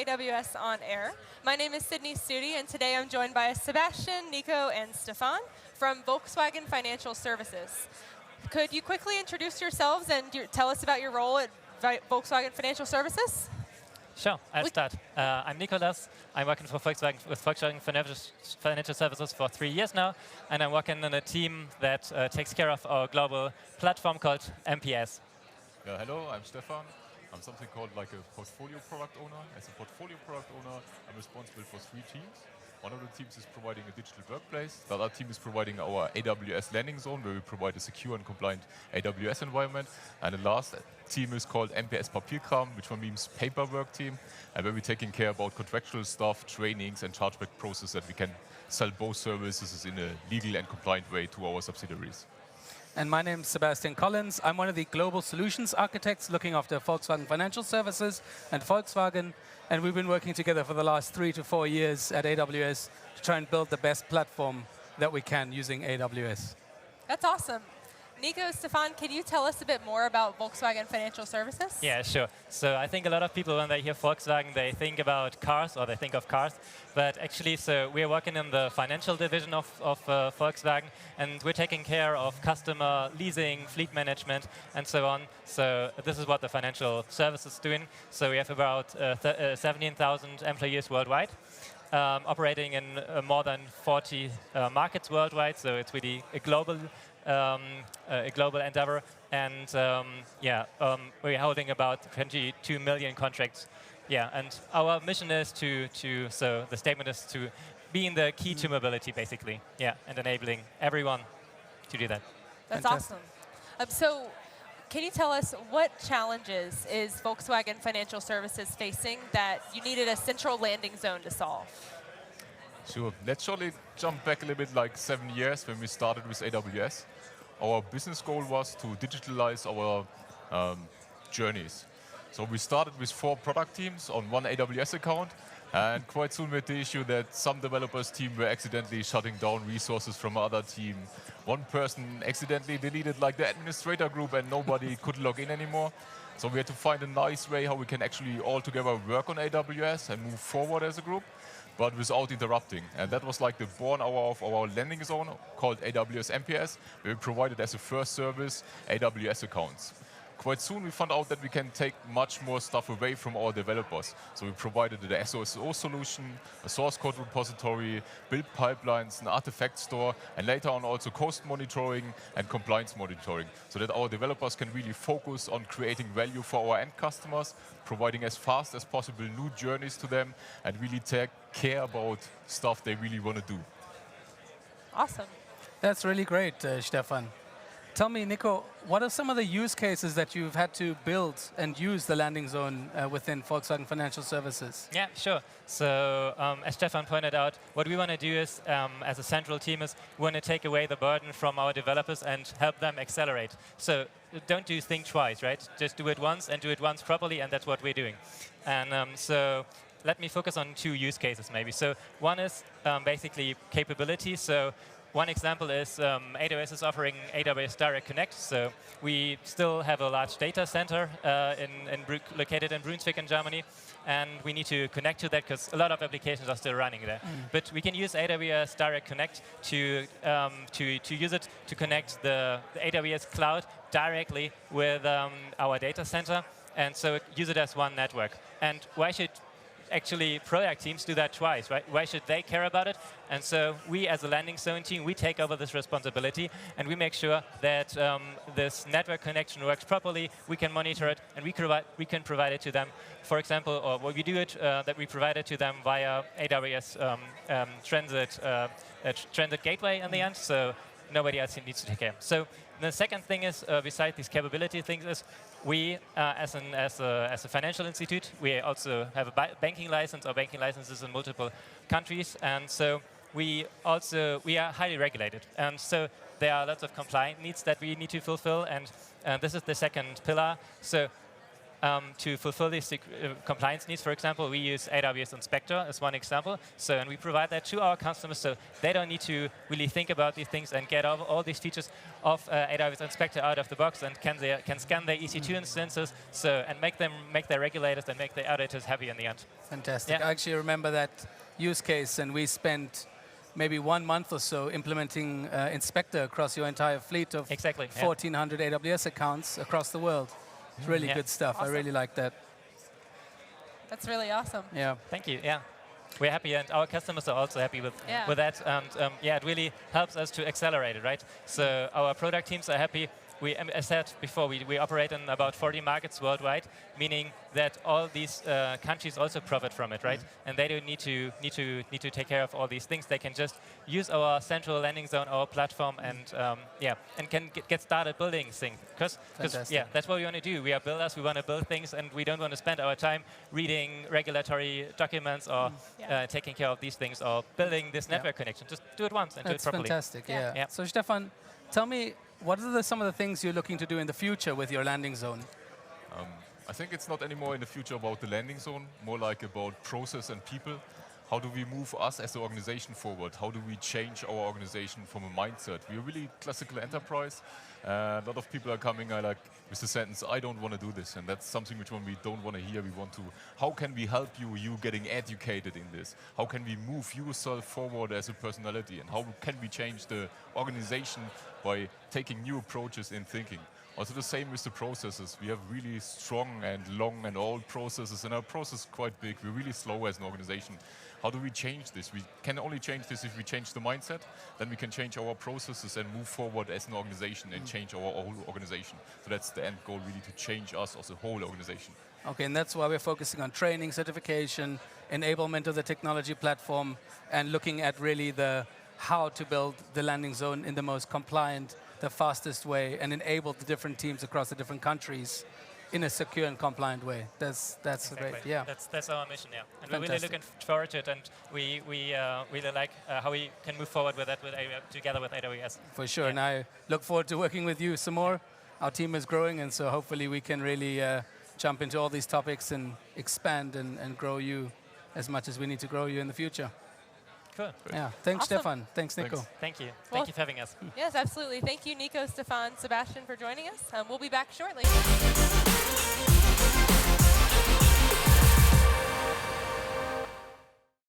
AWS On Air. My name is Cydney Stude, and today I'm joined by Sebastian, Nico, and Stefan from Volkswagen Financial Services. Could you quickly introduce yourselves and tell us about your role at Volkswagen Financial Services? Sure, I'll start. I'm Nicolas. I'm working for Volkswagen with Volkswagen Financial Services for 3 years now, and I'm working in a team that takes care of our global platform called MPS. Hello, I'm Stefan. I'm something called like a portfolio product owner. As a portfolio product owner, I'm responsible for 3 teams. One of the teams is providing a digital workplace. The other team is providing our AWS landing zone, where we provide a secure and compliant AWS environment. And the last team is called MPS Papierkram, which means paperwork team, and where we're taking care about contractual stuff, trainings, and chargeback process that we can sell both services in a legal and compliant way to our subsidiaries. And my name is Sebastian Collins. I'm one of the global solutions architects looking after Volkswagen Financial Services and Volkswagen. And we've been working together for the last 3 to 4 years at AWS to try and build the best platform that we can using AWS. That's awesome. Nico, Stefan, can you tell us a bit more about Volkswagen Financial Services? Yeah, sure. So I think a lot of people, when they hear Volkswagen, they think about cars, or they think of cars. But actually, so we're working in the financial division of Volkswagen, and we're taking care of customer leasing, fleet management, and so on. So this is what the financial service is doing. So we have about 17,000 employees worldwide, operating in more than 40 markets worldwide. So it's really a global endeavor, and we're holding about 22 million contracts. Yeah, and our mission is so the statement is to being the key to mobility, basically. Yeah, and enabling everyone to do that. That's awesome. So can you tell us what challenges is Volkswagen Financial Services facing that you needed a central landing zone to solve? Sure. Let's surely jump back a little bit, like 7 years when we started with AWS. Our business goal was to digitalize our journeys. So we started with 4 product teams on 1 AWS account, and quite soon we had the issue that some developers team were accidentally shutting down resources from other team. One person accidentally deleted like the administrator group, and nobody could log in anymore. So we had to find a nice way how we can actually all together work on AWS and move forward as a group, but without interrupting. And that was like the born hour of our landing zone called AWS MPS, where we provided as a first service AWS Accounts. Quite soon we found out that we can take much more stuff away from our developers. So we provided the SOSO solution, a source code repository, build pipelines, an artifact store, and later on also cost monitoring and compliance monitoring, so that our developers can really focus on creating value for our end customers, providing as fast as possible new journeys to them, and really take care about stuff they really want to do. Awesome. That's really great, Stefan. Tell me, Nico, what are some of the use cases that you've had to build and use the landing zone within Volkswagen Financial Services? Yeah, sure. So as Stefan pointed out, what we want to do is, as a central team, is we want to take away the burden from our developers and help them accelerate. So don't think twice, right? Just do it once, and do it once properly, and that's what we're doing. And so let me focus on 2 use cases maybe. So one is basically capability. So one example is AWS is offering AWS Direct Connect. So we still have a large data center located in Brunswick in Germany, and we need to connect to that because a lot of applications are still running there. But we can use AWS Direct Connect to use it to connect the AWS cloud directly with our data center, and so use it as one network. And why should actually product teams do that twice, right? Why should they care about it? And so we, as a landing zone team, we take over this responsibility, and we make sure that this network connection works properly. We can monitor it, and we can provide it to them. For example, or what we do it that we provide it to them via AWS Transit Gateway in the end. So nobody else needs to take care. So the second thing is, besides these capability things, is we, as a financial institute, we also have a banking license. Our banking license is in multiple countries, and so we are highly regulated. And so there are lots of compliance needs that we need to fulfill, and this is the second pillar. So to fulfill these compliance needs. For example, we use AWS Inspector as one example. So, and we provide that to our customers, so they don't need to really think about these things and get all these features of AWS Inspector out of the box, and can scan their EC2 instances, so and make their regulators and make the auditors happy in the end. Fantastic. Yeah. I actually remember that use case, and we spent maybe 1 month or so implementing Inspector across your entire fleet of Exactly, 1,400 AWS accounts across the world. It's really good stuff. Awesome. I really like that. That's really awesome. Yeah. Thank you. Yeah, we're happy, and our customers are also happy with that. And yeah, it really helps us to accelerate it, right? So our product teams are happy. As I said before, we operate in about 40 markets worldwide, meaning that all these countries also profit from it, right? And they don't need to take care of all these things. They can just use our central landing zone, our platform, and can get started building things. Because that's what we want to do. We are builders. We want to build things, and we don't want to spend our time reading regulatory documents or taking care of these things or building this network connection. Just do it once and do it properly. That's fantastic. Yeah. So Stefan, tell me, what are some of the things you're looking to do in the future with your landing zone? I think it's not anymore in the future about the landing zone, more like about process and people. How do we move us as an organization forward? How do we change our organization from a mindset? We're really classical enterprise. A lot of people are coming like with the sentence, I don't want to do this. And that's something which we don't want to hear. We want to, how can we help you getting educated in this? How can we move yourself forward as a personality? And how can we change the organization by taking new approaches in thinking? Also the same with the processes. We have really strong and long and old processes, and our process is quite big. We're really slow as an organization. How do we change this? We can only change this if we change the mindset. Then we can change our processes and move forward as an organization and change our whole organization. So that's the end goal, really, to change us as a whole organization. Okay, and that's why we're focusing on training, certification, enablement of the technology platform, and looking at really how to build the landing zone in the most compliant, the fastest way, and enable the different teams across the different countries in a secure and compliant way. That's exactly. great. Yeah. That's our mission. Yeah, and Fantastic. we're really looking forward to it, and we really like how we can move forward with that together with AWS. For sure, and I look forward to working with you some more. Our team is growing, and so hopefully we can really jump into all these topics and expand and grow you as much as we need to grow you in the future. Cool. Yeah. Thanks, Awesome. Stefan. Thanks, Nico. Thank you. Well, Thank you for having us. Yes, absolutely. Thank you, Nico, Stefan, Sebastian, for joining us. We'll be back shortly.